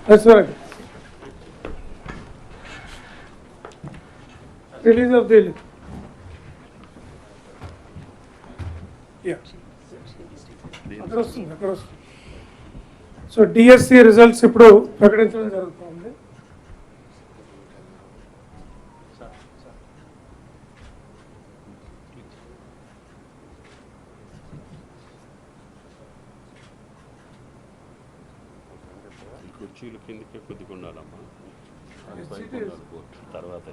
That's right. Release of the so DSC results ఇప్పుడు ప్రకటించడం జరుగుతుంది. కుర్చీలు కిందకే కొద్దిగా ఉండాలమ్మా, తర్వాత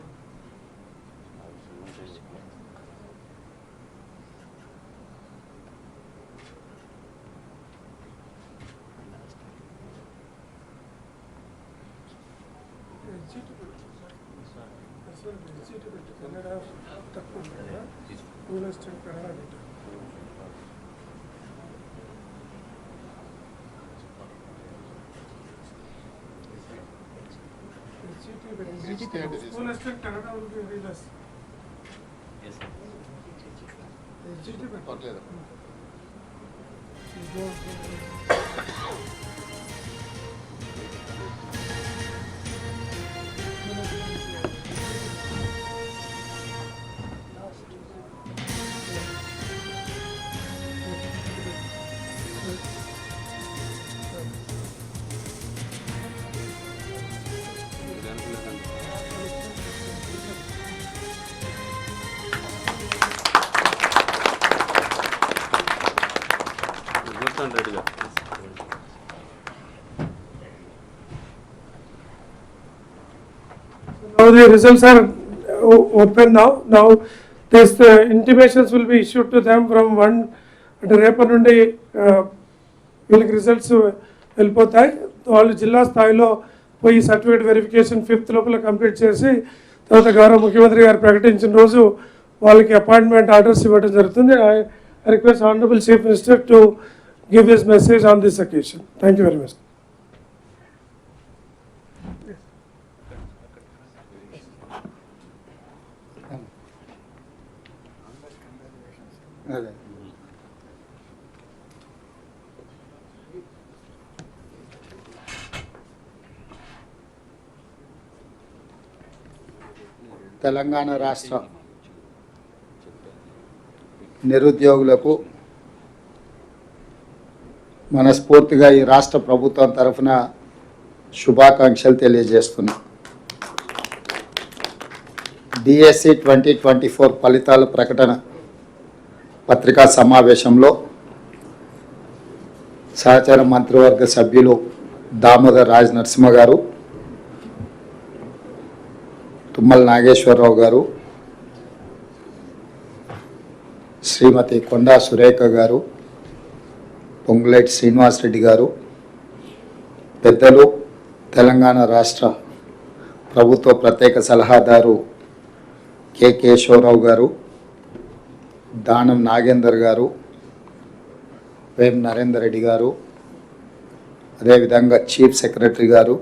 రెడీగా. Now the results are open now. Now this intimations will be issued to them from one అంటే రేపటి నుండి వీళ్ళకి రిజల్ట్స్ వెళ్ళిపోతాయి. వాళ్ళు జిల్లా స్థాయిలో పోయి సర్టిఫికేట్ వెరిఫికేషన్ 5th లోపల కంప్లీట్ చేసి తర్వాత గౌరవ ముఖ్యమంత్రి గారు ప్రకటించిన రోజు వాళ్ళకి అపాయింట్మెంట్ ఆర్డర్స్ ఇవ్వడం జరుగుతుంది. I request Honorable Chief Minister to give his message on this occasion. Thank you very much. Telangana రాష్ట్ర నిరుద్యోగులకు మనస్ఫూర్తిగా ఈ రాష్ట్ర ప్రభుత్వం తరఫున శుభాకాంక్షలు తెలియజేస్తున్నాం. డిఎస్సి 2024 ఫలితాల ప్రకటన పత్రికా సమావేశంలో సహచార మంత్రివర్గ సభ్యులు దామోదర్ రాజ్ నరసింహ గారు, తుమ్మల నాగేశ్వరరావు గారు, శ్రీమతి కొండా సురేఖ గారు, పొంగులేటి శ్రీనివాసరెడ్డి గారు, పెద్దలు తెలంగాణ రాష్ట్ర ప్రభుత్వ ప్రత్యేక సలహాదారు కె కేశవరావు గారు, దానం నాగేందర్ గారు, వేం నరేందర్ రెడ్డి గారు, అదేవిధంగా చీఫ్ సెక్రటరీ గారు,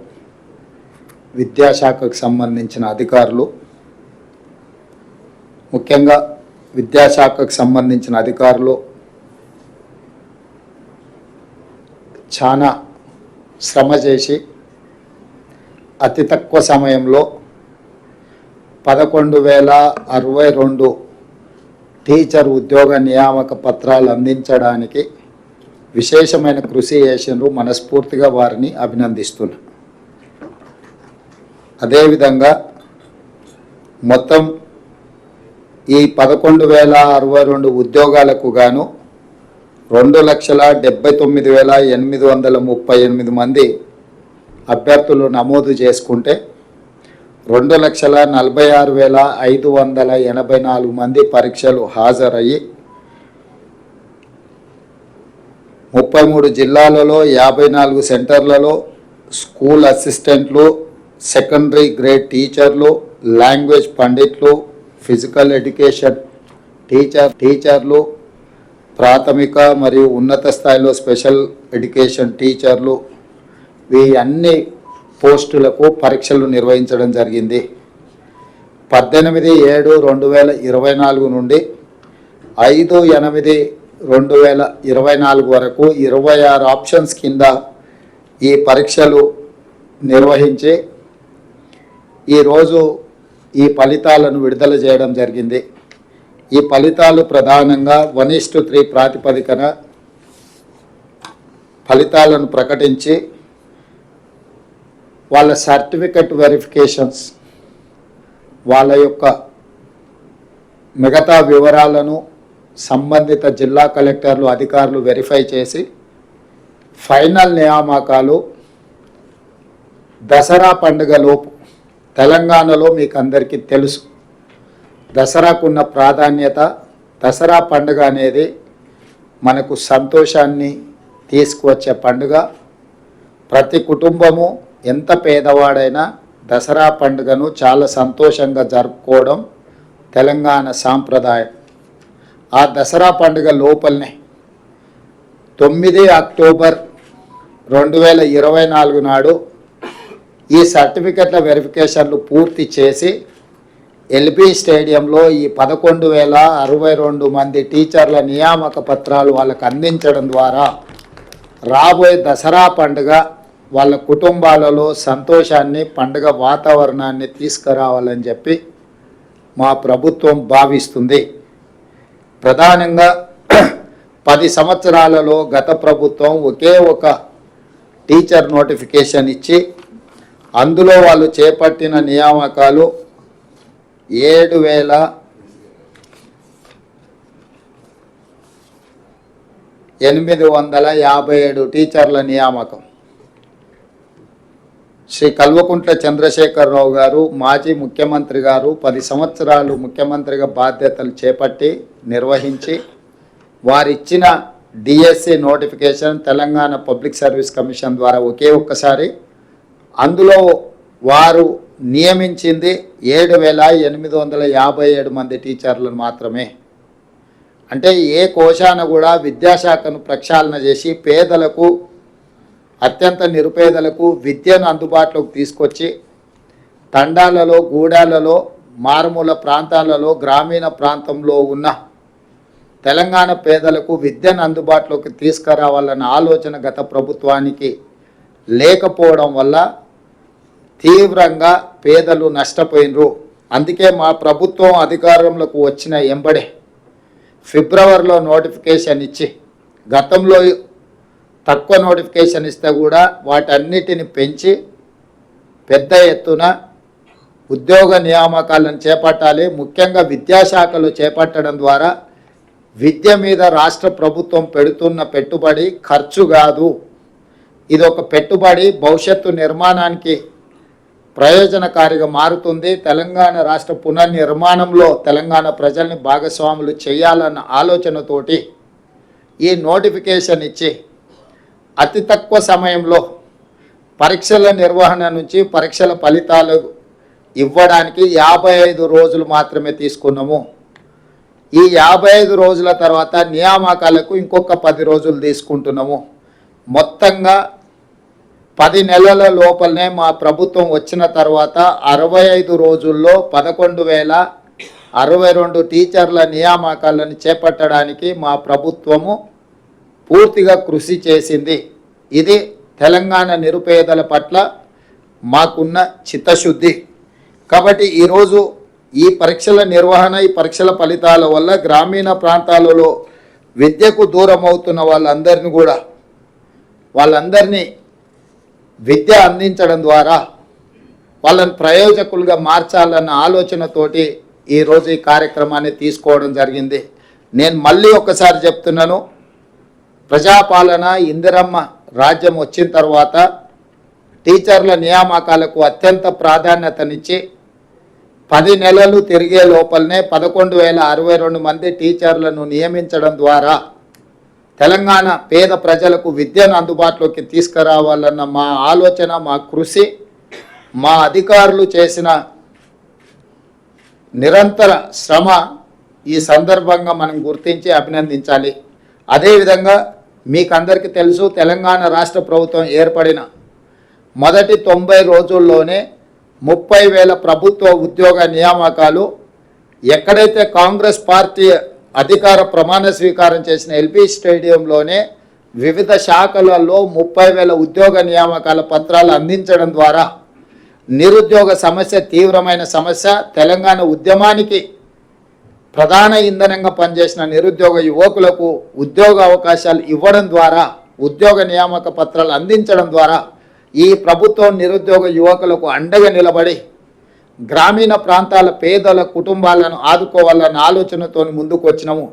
విద్యాశాఖకు సంబంధించిన అధికారులు, ముఖ్యంగా విద్యాశాఖకు సంబంధించిన అధికారులు చాలా శ్రమ చేసి అతి తక్కువ సమయంలో 11,062 టీచర్ ఉద్యోగ నియామక పత్రాలు అందించడానికి విశేషమైన కృషి చేసినారు. మనస్ఫూర్తిగా వారిని అభినందిస్తున్నారు. అదేవిధంగా మొత్తం ఈ 11,062 ఉద్యోగాలకు గాను 2,79,838 మంది అభ్యర్థులు నమోదు చేసుకుంటే 2,46,584 మంది పరీక్షలు హాజరయ్యి 33 జిల్లాలలో 54 సెంటర్లలో స్కూల్ అసిస్టెంట్లు, సెకండరీ గ్రేడ్ టీచర్లు, లాంగ్వేజ్ పండిట్లు, ఫిజికల్ ఎడ్యుకేషన్ టీచర్లు, ప్రాథమిక మరియు ఉన్నత స్థాయిలో స్పెషల్ ఎడ్యుకేషన్ టీచర్లు, ఈ అన్ని పోస్టులకు పరీక్షలు నిర్వహించడం జరిగింది. 18/7/2024 నుండి 5/8/2024 వరకు 26 ఆప్షన్స్ కింద ఈ పరీక్షలు నిర్వహించి ఈరోజు ఈ ఫలితాలను విడుదల చేయడం జరిగింది. ఈ ఫలితాలు ప్రధానంగా 1:3 ప్రాతిపదికన ఫలితాలను ప్రకటించి వాళ్ళ సర్టిఫికెట్ వెరిఫికేషన్స్, వాళ్ళ యొక్క మిగతా వివరాలను సంబంధిత జిల్లా కలెక్టర్లు అధికారులు వెరిఫై చేసి ఫైనల్ నియామకాలు దసరా పండుగలోపు తెలంగాణలో మీకు అందరికీ తెలుసు దసరాకున్న ప్రాధాన్యత. దసరా పండుగ అనేది మనకు సంతోషాన్ని తీసుకువచ్చే పండుగ. ప్రతి కుటుంబము ఎంత పేదవాడైనా దసరా పండుగను చాలా సంతోషంగా జరుపుకోవడం తెలంగాణ సాంప్రదాయం. ఆ దసరా పండుగ లోపలనే 9 అక్టోబర్ 2024 నాడు ఈ సర్టిఫికెట్ల వెరిఫికేషన్లు పూర్తి చేసి ఎల్బీ స్టేడియంలో ఈ 11,062 మంది టీచర్ల నియామక పత్రాలు వాళ్ళకు అందించడం ద్వారా రాబోయే దసరా పండుగ వాళ్ళ కుటుంబాలలో సంతోషాన్ని, పండుగ వాతావరణాన్ని తీసుకురావాలని చెప్పి మా ప్రభుత్వం భావిస్తుంది. ప్రధానంగా 10 సంవత్సరాలలో గత ప్రభుత్వం ఒకే ఒక టీచర్ నోటిఫికేషన్ ఇచ్చి అందులో వాళ్ళు చేపట్టిన నియామకాలు 7,857 టీచర్ల నియామకం. శ్రీ కల్వకుంట్ల చంద్రశేఖరరావు గారు మాజీ ముఖ్యమంత్రి గారు 10 సంవత్సరాలు ముఖ్యమంత్రిగా బాధ్యతలు చేపట్టి నిర్వహించి వారిచ్చిన DSC notification Telangana public service commission ద్వారా ఒకే ఒక్కసారి అందులో వారు నియమించింది 7,857 మంది టీచర్లను మాత్రమే. అంటే ఏ కోశాన కూడా విద్యాశాఖను ప్రక్షాళన చేసి పేదలకు, అత్యంత నిరుపేదలకు విద్యను అందుబాటులోకి తీసుకొచ్చి తండాలలో, గూడాలలో, మారుమూల ప్రాంతాలలో, గ్రామీణ ప్రాంతంలో ఉన్న తెలంగాణ పేదలకు విద్యను అందుబాటులోకి తీసుకురావాలన్న ఆలోచన గత ప్రభుత్వానికి లేకపోవడం వల్ల తీవ్రంగా పేదలు నష్టపోయినరు. అందుకే మా ప్రభుత్వం అధికారంలోకి వచ్చిన ఎంబడే ఫిబ్రవరిలో నోటిఫికేషన్ ఇచ్చి, గతంలో తక్కువ నోటిఫికేషన్ ఇస్తే కూడా వాటన్నిటిని పెంచి పెద్ద ఎత్తున ఉద్యోగ నియామకాలను చేపట్టాలి. ముఖ్యంగా విద్యాశాఖలో చేపట్టడం ద్వారా విద్య మీద రాష్ట్ర ప్రభుత్వం పెడుతున్న పెట్టుబడి ఖర్చు కాదు, ఇది ఒక పెట్టుబడి, భవిష్యత్తు నిర్మాణానికి ప్రయోజనకారిగా మారుతుంది. తెలంగాణ రాష్ట్ర పునర్నిర్మాణంలో తెలంగాణ ప్రజల్ని భాగస్వాములు చేయాలన్న ఆలోచనతోటి ఈ నోటిఫికేషన్ ఇచ్చి అతి తక్కువ సమయంలో పరీక్షల నిర్వహణ నుంచి పరీక్షల ఫలితాలు ఇవ్వడానికి 55 రోజులు మాత్రమే తీసుకున్నాము. ఈ 55 రోజుల తర్వాత నియామకాలకు ఇంకొక 10 రోజులు తీసుకుంటున్నాము. మొత్తంగా 10 నెలల లోపలనే మా ప్రభుత్వం వచ్చిన తర్వాత 65 రోజుల్లో 11,062 టీచర్ల నియామకాలను చేపట్టడానికి మా ప్రభుత్వము పూర్తిగా కృషి చేసింది. ఇది తెలంగాణ నిరుపేదల పట్ల మాకున్న చిత్తశుద్ధి. కాబట్టి ఈరోజు ఈ పరీక్షల నిర్వహణ, ఈ పరీక్షల ఫలితాల వల్ల గ్రామీణ ప్రాంతాలలో విద్యకు దూరం అవుతున్న వాళ్ళందరినీ విద్య అందించడం ద్వారా వాళ్ళని ప్రయోజకులుగా మార్చాలన్న ఆలోచనతోటి ఈరోజు ఈ కార్యక్రమాన్ని తీసుకోవడం జరిగింది. నేను మళ్ళీ ఒకసారి చెప్తున్నాను, ప్రజాపాలన ఇందిరమ్మ రాజ్యం వచ్చిన తర్వాత టీచర్ల నియామకాలకు అత్యంత ప్రాధాన్యతనిచ్చి 10 నెలలు తిరిగే లోపలనే 11,062 మంది టీచర్లను నియమించడం ద్వారా తెలంగాణ పేద ప్రజలకు విద్యను అందుబాటులోకి తీసుకురావాలన్న మా ఆలోచన, మా కృషి, మా అధికారులు చేసిన నిరంతర శ్రమ ఈ సందర్భంగా మనం గుర్తించి అభినందించాలి. అదేవిధంగా మీకు అందరికీ తెలుసు, తెలంగాణ రాష్ట్ర ప్రభుత్వం ఏర్పడిన మొదటి 90 రోజుల్లోనే 30,000 ప్రభుత్వ ఉద్యోగ నియామకాలు ఎక్కడైతే కాంగ్రెస్ పార్టీ అధికార ప్రమాణ స్వీకారం చేసిన ఎల్బీ స్టేడియంలోనే వివిధ శాఖలలో 30,000 ఉద్యోగ నియామకాల పత్రాలు అందించడం ద్వారా నిరుద్యోగ సమస్య తీవ్రమైన సమస్య. తెలంగాణ ఉద్యమానికి ప్రధాన ఇంధనంగా పనిచేసిన నిరుద్యోగ యువకులకు ఉద్యోగ అవకాశాలు ఇవ్వడం ద్వారా, ఉద్యోగ నియామక పత్రాలు అందించడం ద్వారా ఈ ప్రభుత్వం నిరుద్యోగ యువకులకు అండగా నిలబడి గ్రామీణ ప్రాంతాల పేదల కుటుంబాలను ఆదుకోవాలన్న ఆలోచనతో ముందుకు వచ్చినాము.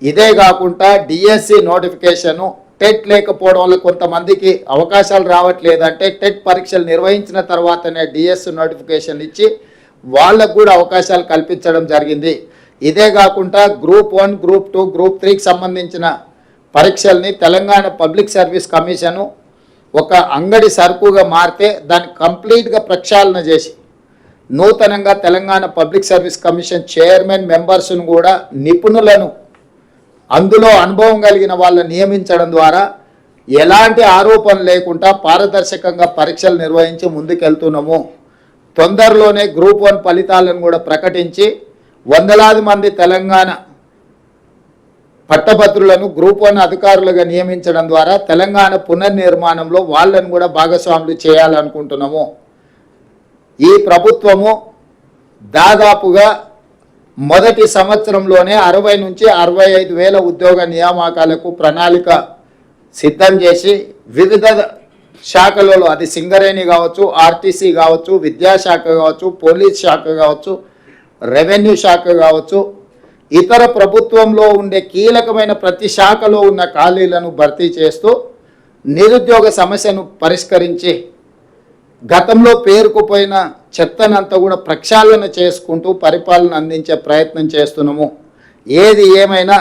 ఇదే కాకుండా డిఎస్సి నోటిఫికేషను, టెట్ లేకపోవడం వల్ల కొంతమందికి అవకాశాలు రావట్లేదంటే టెట్ పరీక్షలు నిర్వహించిన తర్వాతనే డిఎస్సి నోటిఫికేషన్ ఇచ్చి వాళ్ళకు కూడా అవకాశాలు కల్పించడం జరిగింది. ఇదే కాకుండా గ్రూప్ 1, గ్రూప్ 2, గ్రూప్ 3కి సంబంధించిన పరీక్షల్ని తెలంగాణ పబ్లిక్ సర్వీస్ కమిషను ఒక అంగడి సరుకుగా మారితే దాన్ని కంప్లీట్గా ప్రక్షాళన చేసి నూతనంగా Telangana public service commission chairman మెంబర్స్ను కూడా నిపుణులను, అందులో అనుభవం కలిగిన వాళ్ళని నియమించడం ద్వారా ఎలాంటి ఆరోపణలు లేకుండా పారదర్శకంగా పరీక్షలు నిర్వహించి ముందుకెళ్తున్నాము. తొందరలోనే గ్రూప్ 1 ఫలితాలను కూడా ప్రకటించి వందలాది మంది తెలంగాణ పట్టభద్రులను గ్రూప్ 1 అధికారులుగా నియమించడం ద్వారా తెలంగాణ పునర్నిర్మాణంలో వాళ్ళను కూడా భాగస్వాములు చేయాలనుకుంటున్నాము. ఈ ప్రభుత్వము దాదాపుగా మొదటి సంవత్సరంలోనే 60 నుంచి 65,000 ఉద్యోగ నియామకాలకు ప్రణాళిక సిద్ధం చేసి వివిధ శాఖలలో, అది సింగరేణి కావచ్చు, ఆర్టీసీ కావచ్చు, విద్యాశాఖ కావచ్చు, పోలీస్ శాఖ కావచ్చు, రెవెన్యూ శాఖ కావచ్చు, ఇతర ప్రభుత్వంలో ఉండే కీలకమైన ప్రతి శాఖలో ఉన్న ఖాళీలను భర్తీ చేస్తూ నిరుద్యోగ సమస్యను పరిష్కరించి గతంలో పేరుకుపోయిన చెత్తనంతా కూడా ప్రక్షాళన చేసుకుంటూ పరిపాలన అందించే ప్రయత్నం చేస్తున్నాము. ఏది ఏమైనా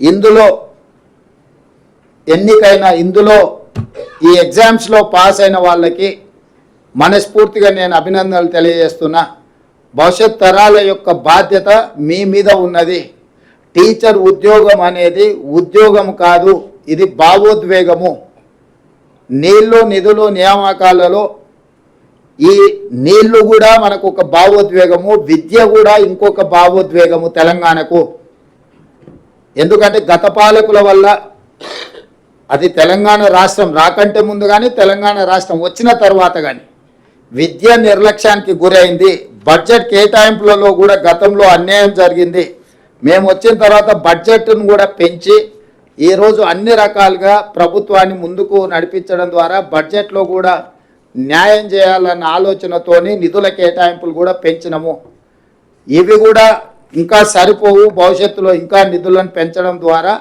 ఇందులో ఈ ఎగ్జామ్స్లో పాస్ అయిన వాళ్ళకి మనస్ఫూర్తిగా నేను అభినందనలు తెలియజేస్తున్నా. భవిష్యత్ తరాల యొక్క బాధ్యత మీ మీద ఉన్నది. టీచర్ ఉద్యోగం అనేది ఉద్యోగం కాదు, ఇది భావోద్వేగము. నీళ్లు, నిధులు, నియామకాలలో ఈ నీళ్లు కూడా మనకు ఒక భావోద్వేగము, విద్య కూడా ఇంకొక భావోద్వేగము తెలంగాణకు. ఎందుకంటే గత పాలకుల వల్ల, అది తెలంగాణ రాష్ట్రం రాకంటే ముందు కానీ తెలంగాణ రాష్ట్రం వచ్చిన తర్వాత కానీ విద్య నిర్లక్ష్యానికి గురైంది. బడ్జెట్ కేటాయింపులలో కూడా గతంలో అన్యాయం జరిగింది. మేము వచ్చిన తర్వాత బడ్జెట్ను కూడా పెంచి ఈరోజు అన్ని రకాలుగా ప్రభుత్వాన్ని ముందుకు నడిపించడం ద్వారా బడ్జెట్లో కూడా న్యాయం చేయాలన్న ఆలోచనతోని నిధుల కేటాయింపులు కూడా పెంచినము. ఇవి కూడా ఇంకా సరిపోవు, భవిష్యత్తులో ఇంకా నిధులను పెంచడం ద్వారా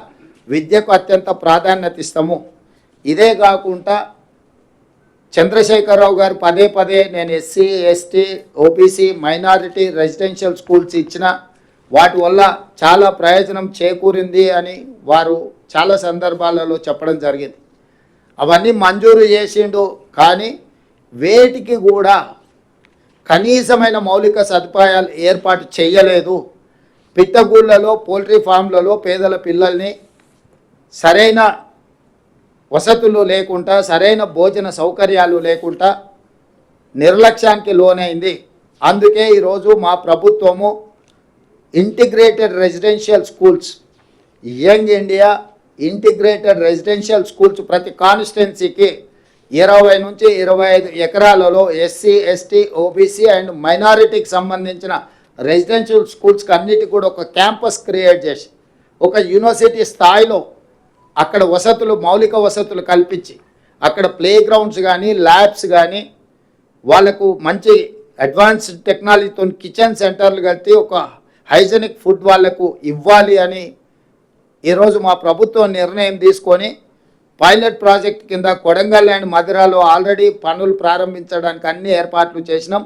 విద్యకు అత్యంత ప్రాధాన్యత ఇస్తాము. ఇదే కాకుండా చంద్రశేఖరరావు గారు పదే పదే నేను SC, ST, OBC, minority residential schools ఇచ్చిన వాటి వల్ల చాలా ప్రయోజనం చేకూరింది అని వారు చాలా సందర్భాలలో చెప్పడం జరిగింది. అవన్నీ మంజూరు చేసిండు, కానీ వేటికి కూడా కనీసమైన మౌలిక సదుపాయాలు ఏర్పాటు చేయలేదు. పిట్టగూళ్ళలో, పోల్ట్రీ ఫామ్లలో పేదల పిల్లల్ని సరైన వసతులు లేకుండా, సరైన భోజన సౌకర్యాలు లేకుండా నిర్లక్ష్యానికి లోనైంది. అందుకే ఈరోజు మా ప్రభుత్వము integrated residential schools, young India integrated residential schools ప్రతి కాన్స్టిట్యున్సీకి 20 నుంచి 25 ఎకరాలలో ఎస్సీ, ఎస్టీ, ఓబీసీ అండ్ మైనారిటీకి సంబంధించిన రెసిడెన్షియల్ స్కూల్స్కి అన్నిటికీ కూడా ఒక క్యాంపస్ క్రియేట్ చేసి ఒక యూనివర్సిటీ స్థాయిలో అక్కడ వసతులు, మౌలిక వసతులు కల్పించి అక్కడ ప్లే గ్రౌండ్స్ కానీ, ల్యాబ్స్ కానీ, వాళ్ళకు మంచి అడ్వాన్స్డ్ టెక్నాలజీతో కిచెన్ సెంటర్లు కట్టి ఒక హైజెనిక్ ఫుడ్ వాళ్లకు ఇవ్వాలి అని ఈరోజు మా ప్రభుత్వం నిర్ణయం తీసుకొని పైలట్ ప్రాజెక్ట్ కింద కొడంగల్ అండ్ మధురాలో ఆల్రెడీ పనులు ప్రారంభించడానికి అన్ని ఏర్పాట్లు చేసినాం.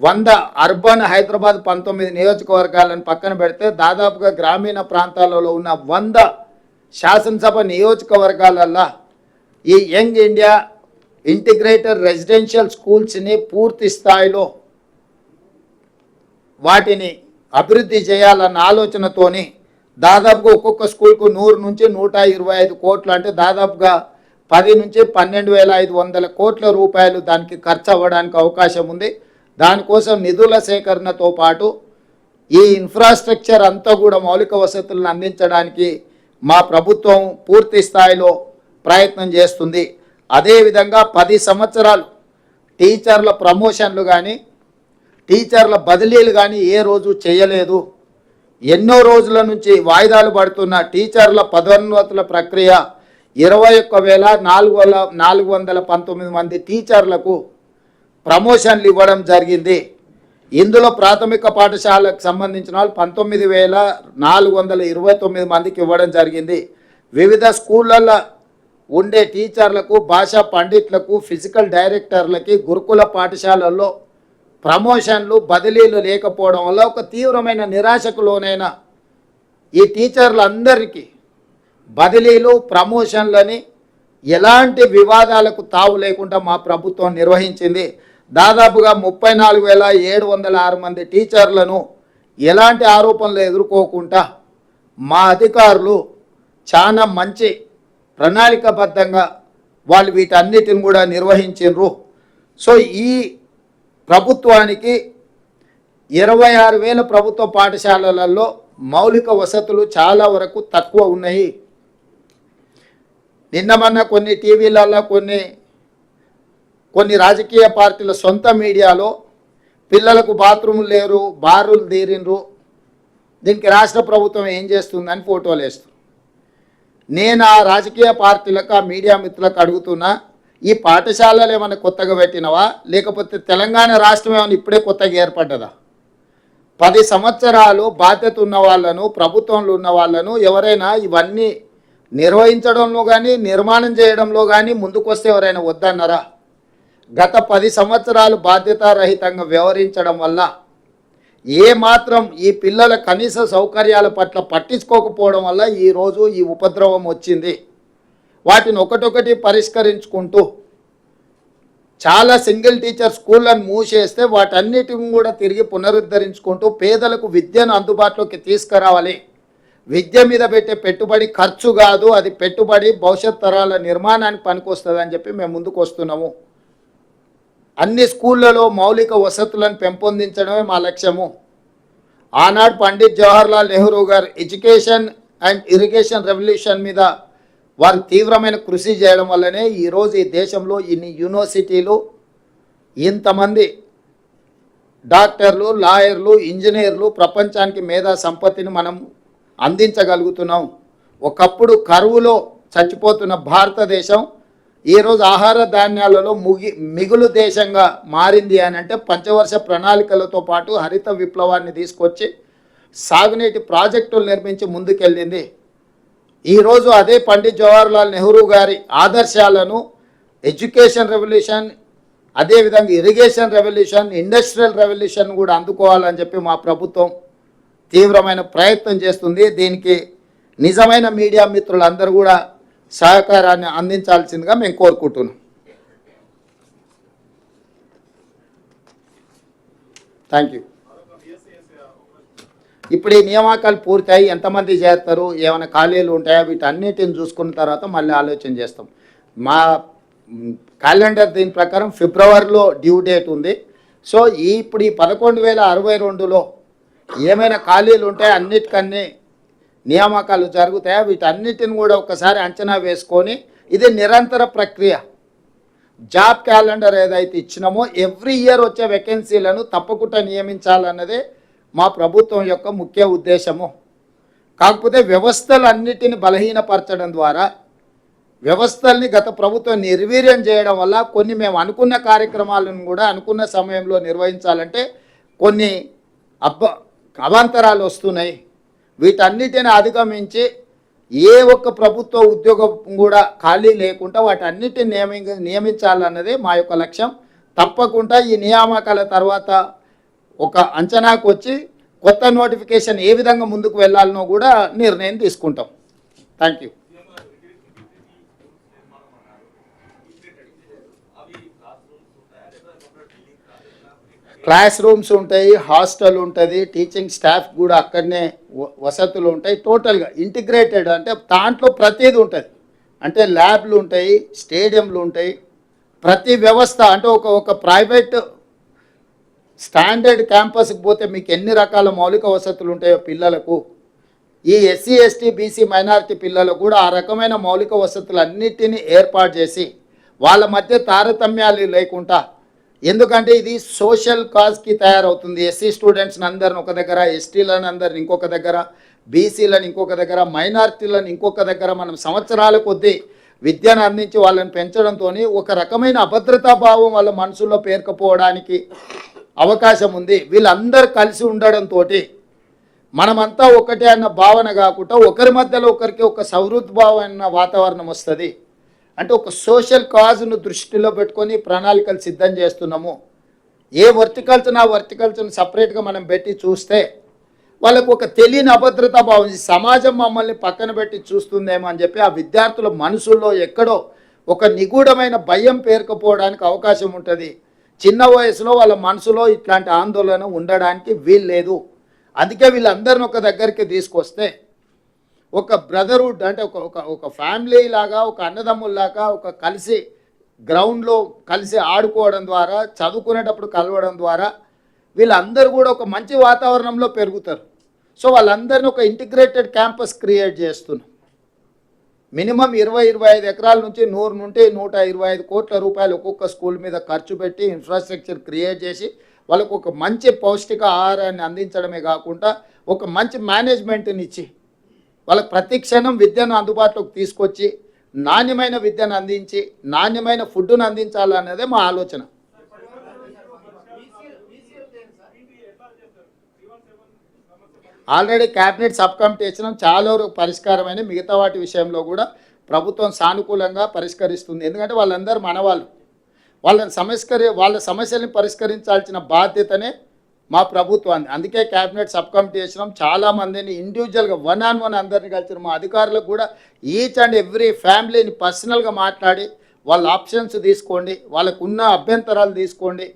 100 అర్బన్ హైదరాబాద్ 19 నియోజకవర్గాలను పక్కన పెడితే దాదాపుగా గ్రామీణ ప్రాంతాలలో ఉన్న 100 శాసనసభ నియోజకవర్గాలల్లో ఈ యంగ్ ఇండియా ఇంటిగ్రేటెడ్ రెసిడెన్షియల్ స్కూల్స్ని పూర్తి స్థాయిలో వాటిని అభివృద్ధి చేయాలన్న ఆలోచనతోని దాదాపుగా ఒక్కొక్క స్కూల్కు 100 నుంచి 125 కోట్లు, అంటే దాదాపుగా 10 నుంచి 12,500 కోట్ల రూపాయలు దానికి ఖర్చు అవ్వడానికి అవకాశం ఉంది. దానికోసం నిధుల సేకరణతో పాటు ఈ ఇన్ఫ్రాస్ట్రక్చర్ అంతా కూడా మౌలిక వసతులను అందించడానికి మా ప్రభుత్వం పూర్తి స్థాయిలో ప్రయత్నం చేస్తుంది. అదేవిధంగా 10 సంవత్సరాలు టీచర్ల ప్రమోషన్లు కానీ టీచర్ల బదిలీలు కానీ ఏ రోజు చేయలేదు. ఎన్నో రోజుల నుంచి వాయిదాలు పడుతున్న టీచర్ల పదోన్నతుల ప్రక్రియ 21,419 మంది టీచర్లకు ప్రమోషన్లు ఇవ్వడం జరిగింది. ఇందులో ప్రాథమిక పాఠశాలకు సంబంధించిన వాళ్ళు 19,429 మందికి ఇవ్వడం జరిగింది. వివిధ స్కూళ్ళల్లో ఉండే టీచర్లకు, భాషా పండిట్లకు, ఫిజికల్ డైరెక్టర్లకి గురుకుల పాఠశాలల్లో ప్రమోషన్లు బదిలీలు లేకపోవడం వల్ల ఒక తీవ్రమైన నిరాశకు లోనైన ఈ టీచర్లందరికీ బదిలీలు ప్రమోషన్లని ఎలాంటి వివాదాలకు తావు లేకుండా మా ప్రభుత్వం నిర్వహించింది. దాదాపుగా 34,706 మంది టీచర్లను ఎలాంటి ఆరోపణలు ఎదుర్కోకుండా మా అధికారులు చాలా మంచి ప్రణాళికాబద్ధంగా వాళ్ళు వీటన్నిటిని కూడా నిర్వహించారు. సో ఈ ప్రభుత్వానికి 26,000 ప్రభుత్వ పాఠశాలలలో మౌలిక వసతులు చాలా వరకు తక్కువ ఉన్నాయి. నిన్న మొన్న కొన్ని టీవీలలో కొన్ని రాజకీయ పార్టీల సొంత మీడియాలో పిల్లలకు బాత్రూములు లేరు, బారులు తీరిండ్రు, దీనికి రాష్ట్ర ప్రభుత్వం ఏం చేస్తుందని ఫోటోలు వేస్తారు. నేను ఆ రాజకీయ పార్టీలకు, ఆ మీడియా మిత్రులకు అడుగుతున్నా, ఈ పాఠశాలలు ఏమైనా కొత్తగా పెట్టినవా, లేకపోతే తెలంగాణ రాష్ట్రం ఏమైనా ఇప్పుడే కొత్తగా ఏర్పడ్డదా? 10 సంవత్సరాలు బాధ్యత ఉన్న వాళ్ళను, ప్రభుత్వంలో ఉన్న వాళ్ళను ఎవరైనా ఇవన్నీ నిర్వహించడంలో కానీ నిర్మాణం చేయడంలో కానీ ముందుకొస్తే ఎవరైనా వద్దన్నారా? గత 10 సంవత్సరాలు బాధ్యతారహితంగా వ్యవహరించడం వల్ల ఏమాత్రం ఈ పిల్లల కనీస సౌకర్యాల పట్ల పట్టించుకోకపోవడం వల్ల ఈరోజు ఈ ఉపద్రవం వచ్చింది. వాటిని ఒకటొకటి పరిష్కరించుకుంటూ చాలా సింగిల్ టీచర్ స్కూళ్ళను మూసేస్తే వాటన్నిటిని కూడా తిరిగి పునరుద్ధరించుకుంటూ పేదలకు విద్యను అందుబాటులోకి తీసుకురావాలి. విద్య మీద పెట్టే పెట్టుబడి ఖర్చు కాదు, అది పెట్టుబడి భవిష్యత్ తరాల నిర్మాణానికి పనికొస్తుందని చెప్పి మేము ముందుకు వస్తున్నాము. అన్ని స్కూళ్ళలో మౌలిక వసతులను పెంపొందించడమే మా లక్ష్యము. ఆనాడు పండిత్ జవహర్లాల్ నెహ్రూ గారు ఎడ్యుకేషన్ అండ్ ఇరిగేషన్ రెవల్యూషన్ మీద వారు తీవ్రమైన కృషి చేయడం వల్లనే ఈరోజు ఈ దేశంలో ఇన్ని యూనివర్సిటీలు, ఇంతమంది డాక్టర్లు, లాయర్లు, ఇంజనీర్లు, ప్రపంచానికి మేధా సంపత్తిని మనం అందించగలుగుతున్నాం. ఒకప్పుడు కరువులో చచ్చిపోతున్న భారతదేశం ఈరోజు ఆహార ధాన్యాలలో మిగులు దేశంగా మారింది అని అంటే పంచవర్ష ప్రణాళికలతో పాటు హరిత విప్లవాన్ని తీసుకొచ్చి సాగునీటి ప్రాజెక్టులు నిర్మించి ముందుకెళ్ళింది. ఈరోజు అదే పండిత్ జవహర్లాల్ నెహ్రూ గారి ఆదర్శాలను ఎడ్యుకేషన్ రెవల్యూషన్, అదేవిధంగా ఇరిగేషన్ రెవల్యూషన్, ఇండస్ట్రియల్ రెవల్యూషన్ కూడా అందుకోవాలని చెప్పి మా ప్రభుత్వం తీవ్రమైన ప్రయత్నం చేస్తుంది. దీనికి నిజమైన మీడియా మిత్రులందరూ కూడా సహకారాన్ని అందించాల్సిందిగా మేము కోరుకుంటున్నాం. Thank you. ఇప్పుడు ఈ నియామకాలు పూర్తయి ఎంతమంది చేస్తారు, ఏమైనా ఖాళీలు ఉంటాయా, వీటన్నిటిని చూసుకున్న తర్వాత మళ్ళీ ఆలోచన చేస్తాం. మా క్యాలెండర్ దీని ప్రకారం ఫిబ్రవరిలో డ్యూ డేట్ ఉంది. సో ఇప్పుడు ఈ 11,062లో ఏమైనా ఖాళీలు ఉంటాయో అన్నిటికన్నీ నియామకాలు జరుగుతాయా, వీటన్నిటిని కూడా ఒకసారి అంచనా వేసుకొని ఇది నిరంతర ప్రక్రియ. జాబ్ క్యాలెండర్ ఏదైతే ఇచ్చినామో ఎవ్రీ ఇయర్ వచ్చే వేకెన్సీలను తప్పకుండా నియమించాలన్నదే మా ప్రభుత్వం యొక్క ముఖ్య ఉద్దేశము. కాకపోతే వ్యవస్థలన్నిటిని బలహీనపరచడం ద్వారా, వ్యవస్థల్ని గత ప్రభుత్వం నిర్వీర్యం చేయడం వల్ల కొన్ని మేము అనుకున్న కార్యక్రమాలను కూడా అనుకున్న సమయంలో నిర్వహించాలంటే కొన్ని అవాంతరాలు వస్తున్నాయి. వీటన్నిటిని అధిగమించి ఏ ఒక్క ప్రభుత్వ ఉద్యోగం కూడా ఖాళీ లేకుండా వాటన్నిటిని నియమించాలన్నదే మా యొక్క లక్ష్యం. తప్పకుండా ఈ నియామకాల తర్వాత ఒక అంచనాకు వచ్చి కొత్త నోటిఫికేషన్ ఏ విధంగా ముందుకు వెళ్ళాలనో కూడా నిర్ణయం తీసుకుంటాం. Thank you. క్లాస్ రూమ్స్ ఉంటాయి, హాస్టల్ ఉంటుంది, టీచింగ్ స్టాఫ్ కూడా అక్కడనే వసతులు ఉంటాయి. టోటల్గా ఇంటిగ్రేటెడ్ అంటే దాంట్లో ప్రతిదీ ఉంటుంది. అంటే ల్యాబ్లు ఉంటాయి, స్టేడియంలు ఉంటాయి, ప్రతి వ్యవస్థ అంటే ఒక ప్రైవేట్ స్టాండర్డ్ క్యాంపస్కి పోతే మీకు ఎన్ని రకాల మౌలిక వసతులు ఉంటాయో పిల్లలకు ఈ ఎస్సీ ఎస్టీ బీసీ మైనారిటీ పిల్లలకు కూడా ఆ రకమైన మౌలిక వసతులన్నిటినీ ఏర్పాటు చేసి వాళ్ళ మధ్య తారతమ్యాలు లేకుండా, ఎందుకంటే ఇది సోషల్ కాజ్కి తయారవుతుంది. ఎస్సీ స్టూడెంట్స్ని అందరిని ఒక దగ్గర, ఎస్టీలను అందరిని ఇంకొక దగ్గర, బీసీలను ఇంకొక దగ్గర, మైనారిటీలను ఇంకొక దగ్గర మనం సంవత్సరాల కొద్దీ విద్యను అందించి వాళ్ళని పెంచడంతో ఒక రకమైన అభద్రతా భావం వాళ్ళ మనసులో పేరుకుపోవడానికి అవకాశం ఉంది. వీళ్ళందరూ కలిసి ఉండడంతో మనమంతా ఒకటే అన్న భావన కాకుండా ఒకరి మధ్యలో ఒకరికి ఒక సౌహృద్భావమైన వాతావరణం వస్తుంది. అంటే ఒక సోషల్ కాజ్ను దృష్టిలో పెట్టుకొని ప్రణాళికలు సిద్ధం చేస్తున్నాము. ఏ వర్టికల్చర్ ఆ వర్టికల్చర్ని సపరేట్గా మనం పెట్టి చూస్తే వాళ్ళకు ఒక తెలియని అభద్రతా భావం, సమాజం మమ్మల్ని పక్కన పెట్టి చూస్తుందేమో అని చెప్పి ఆ విద్యార్థుల మనసుల్లో ఎక్కడో ఒక నిగూఢమైన భయం పేరుకుపోవడానికి అవకాశం ఉంటుంది. చిన్న వయసులో వాళ్ళ మనసులో ఇట్లాంటి ఆందోళన ఉండడానికి వీల్లేదు. అందుకే వీళ్ళందరిని ఒక దగ్గరికి తీసుకొస్తే ఒక బ్రదర్హుడ్, అంటే ఒక ఫ్యామిలీ లాగా, ఒక అన్నదమ్ముల్లాగా, ఒక కలిసి గ్రౌండ్లో కలిసి ఆడుకోవడం ద్వారా, చదువుకునేటప్పుడు కలవడం ద్వారా వీళ్ళందరూ కూడా ఒక మంచి వాతావరణంలో పెరుగుతారు. సో వాళ్ళందరినీ ఒక ఇంటిగ్రేటెడ్ క్యాంపస్ క్రియేట్ చేస్తున్నాం. మినిమం 20-25 ఎకరాల నుంచి 100 నుండి 125 కోట్ల రూపాయలు ఒక్కొక్క స్కూల్ మీద ఖర్చు పెట్టి ఇన్ఫ్రాస్ట్రక్చర్ క్రియేట్ చేసి వాళ్ళకు ఒక మంచి పౌష్టిక ఆహారాన్ని అందించడమే కాకుండా ఒక మంచి మేనేజ్మెంట్ని ఇచ్చి వాళ్ళకి ప్రతి క్షణం విద్యను అందుబాటులోకి తీసుకొచ్చి నాణ్యమైన విద్యను అందించి నాణ్యమైన ఫుడ్ను అందించాలనేదే మా ఆలోచన. ఆల్రెడీ క్యాబినెట్ సబ్ కమిటీ ఇచ్చినాం, చాలా వరకు పరిష్కారమైన, మిగతా వాటి విషయంలో కూడా ప్రభుత్వం సానుకూలంగా పరిష్కరిస్తుంది. ఎందుకంటే వాళ్ళందరూ మనవాళ్ళు, వాళ్ళ సమస్యల్ని పరిష్కరించాల్సిన బాధ్యతనే మా ప్రభుత్వాన్ని. అందుకే క్యాబినెట్ సబ్ కమిటీ చేసినాం. చాలామందిని ఇండివిజువల్గా 1-on-1 అందరిని కలిసిన మా అధికారులకు కూడా ఈచ్ అండ్ ఎవ్రీ ఫ్యామిలీని పర్సనల్గా మాట్లాడి వాళ్ళ ఆప్షన్స్ తీసుకోండి, వాళ్ళకు ఉన్న అభ్యంతరాలు తీసుకోండి,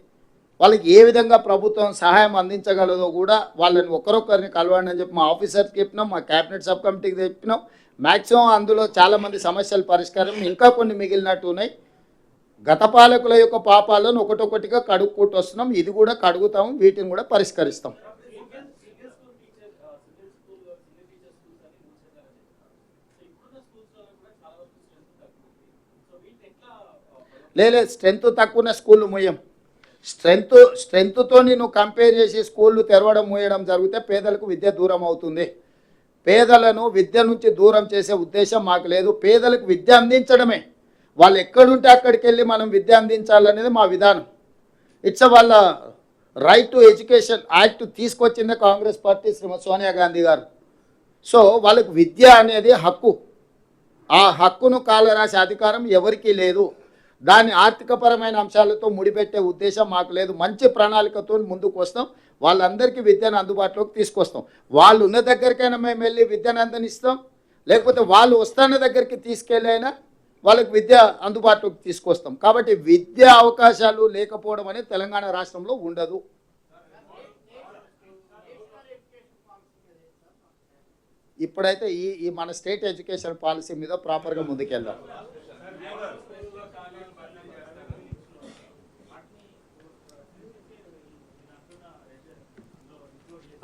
వాళ్ళకి ఏ విధంగా ప్రభుత్వం సహాయం అందించగలదో కూడా వాళ్ళని ఒకరొకరిని కలవండి అని చెప్పి మా ఆఫీసర్స్కి చెప్పినాం, మా క్యాబినెట్ సబ్ కమిటీకి చెప్పినాం. మ్యాక్సిమం అందులో చాలామంది సమస్యల పరిష్కారం, ఇంకా కొన్ని మిగిలినట్టు ఉన్నాయి. గత పాలకుల యొక్క పాపాలను ఒకటొకటిగా కడుక్కుంటూ వస్తున్నాం. ఇది కూడా కడుగుతాం, వీటిని కూడా పరిష్కరిస్తాం. లేదు, స్ట్రెంత్ తక్కువ స్కూళ్ళు మూయం. స్ట్రెంత్తో నువ్వు కంపేర్ చేసి స్కూళ్ళు తెరవడం మూయడం జరిగితే పేదలకు విద్య దూరం అవుతుంది. పేదలను విద్య నుంచి దూరం చేసే ఉద్దేశం మాకు లేదు. పేదలకు విద్య అందించడమే, వాళ్ళు ఎక్కడుంటే అక్కడికి వెళ్ళి మనం విద్య అందించాలనేది మా విధానం. ఇట్స్ వాళ్ళ రైట్ టు ఎడ్యుకేషన్ యాక్ట్ తీసుకొచ్చిందే కాంగ్రెస్ పార్టీ, శ్రీమతి సోనియా గాంధీ గారు. సో వాళ్ళకు విద్య అనేది హక్కు. ఆ హక్కును కాలరాసే అధికారం ఎవరికీ లేదు. దాని ఆర్థికపరమైన అంశాలతో ముడిపెట్టే ఉద్దేశం మాకు లేదు. మంచి ప్రణాళికతో ముందుకు వస్తాం, వాళ్ళందరికీ విద్యను అందుబాటులోకి తీసుకొస్తాం. వాళ్ళు ఉన్న దగ్గరికైనా మేము వెళ్ళి విద్యను అందనిస్తాం, లేకపోతే వాళ్ళు వస్తున్న దగ్గరికి తీసుకెళ్ళి అయినా వాళ్ళకి విద్య అందుబాటులోకి తీసుకొస్తాం. కాబట్టి విద్యా అవకాశాలు లేకపోవడం అనేది తెలంగాణ రాష్ట్రంలో ఉండదు. ఇప్పుడైతే ఈ మన స్టేట్ ఎడ్యుకేషన్ పాలసీ మీద ప్రాపర్గా ముందుకెళ్దాం.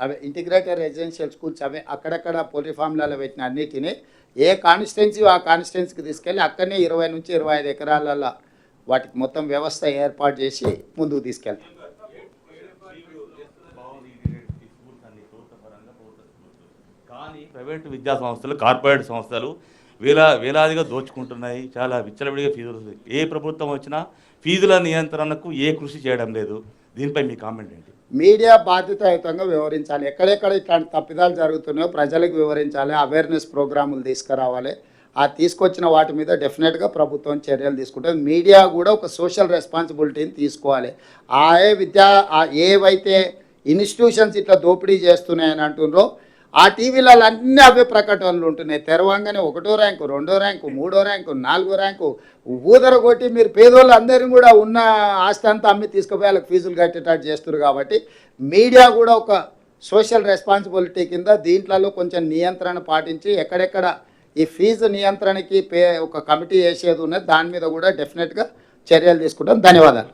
అవి ఇంటిగ్రేటెడ్ రెసిడెన్షియల్ స్కూల్స్, అవే అక్కడక్కడ పోల్ట్రీ ఫామ్లలో పెట్టిన అన్నిటినీ ఏ కాన్స్టిట్యున్సీ ఆ కాన్స్టిట్యున్సీకి తీసుకెళ్ళి అక్కడనే 20 నుంచి 25 ఎకరాలలో వాటికి మొత్తం వ్యవస్థ ఏర్పాటు చేసి ముందుకు తీసుకెళ్తాం. కానీ ప్రైవేటు విద్యా సంస్థలు, కార్పొరేట్ సంస్థలు వేలాదిగా దోచుకుంటున్నాయి. చాలా విచ్చలవిడిగా ఫీజులు. ఏ ప్రభుత్వం వచ్చినా ఫీజుల నియంత్రణకు ఏ కృషి చేయడం లేదు. దీనిపై మీ కామెంట్ ఏంటి? మీడియా బాధ్యతాయుతంగా వివరించాలి. ఎక్కడెక్కడ ఇట్లాంటి తప్పిదాలు జరుగుతున్నాయో ప్రజలకు వివరించాలి, అవేర్నెస్ ప్రోగ్రాములు తీసుకురావాలి. ఆ తీసుకొచ్చిన వాటి మీద డెఫినెట్గా ప్రభుత్వం చర్యలు తీసుకుంటుంది. మీడియా కూడా ఒక సోషల్ రెస్పాన్సిబిలిటీని తీసుకోవాలి. ఏవైతే ఇన్స్టిట్యూషన్స్ ఇట్లా దోపిడీ చేస్తున్నాయని అంటున్నారో ఆ టీవీలలో అన్నీ అవే ప్రకటనలు ఉంటున్నాయి. తెరవంగానే 1వ ర్యాంకు, 2వ ర్యాంకు, 3వ ర్యాంకు, 4వ ర్యాంకు ఊదర కొట్టి మీరు పేదోళ్ళు అందరినీ కూడా ఉన్న ఆస్తి అంతా అమ్మి తీసుకుపోయి వాళ్ళకి ఫీజులు కట్టేటట్టు చేస్తారు. కాబట్టి మీడియా కూడా ఒక సోషల్ రెస్పాన్సిబిలిటీ కింద దీంట్లో కొంచెం నియంత్రణ పాటించి ఎక్కడెక్కడ ఈ ఫీజు నియంత్రణకి ఒక కమిటీ వేసేది ఉన్నది, దాని మీద కూడా డెఫినెట్గా చర్యలు తీసుకుంటాం. ధన్యవాదాలు.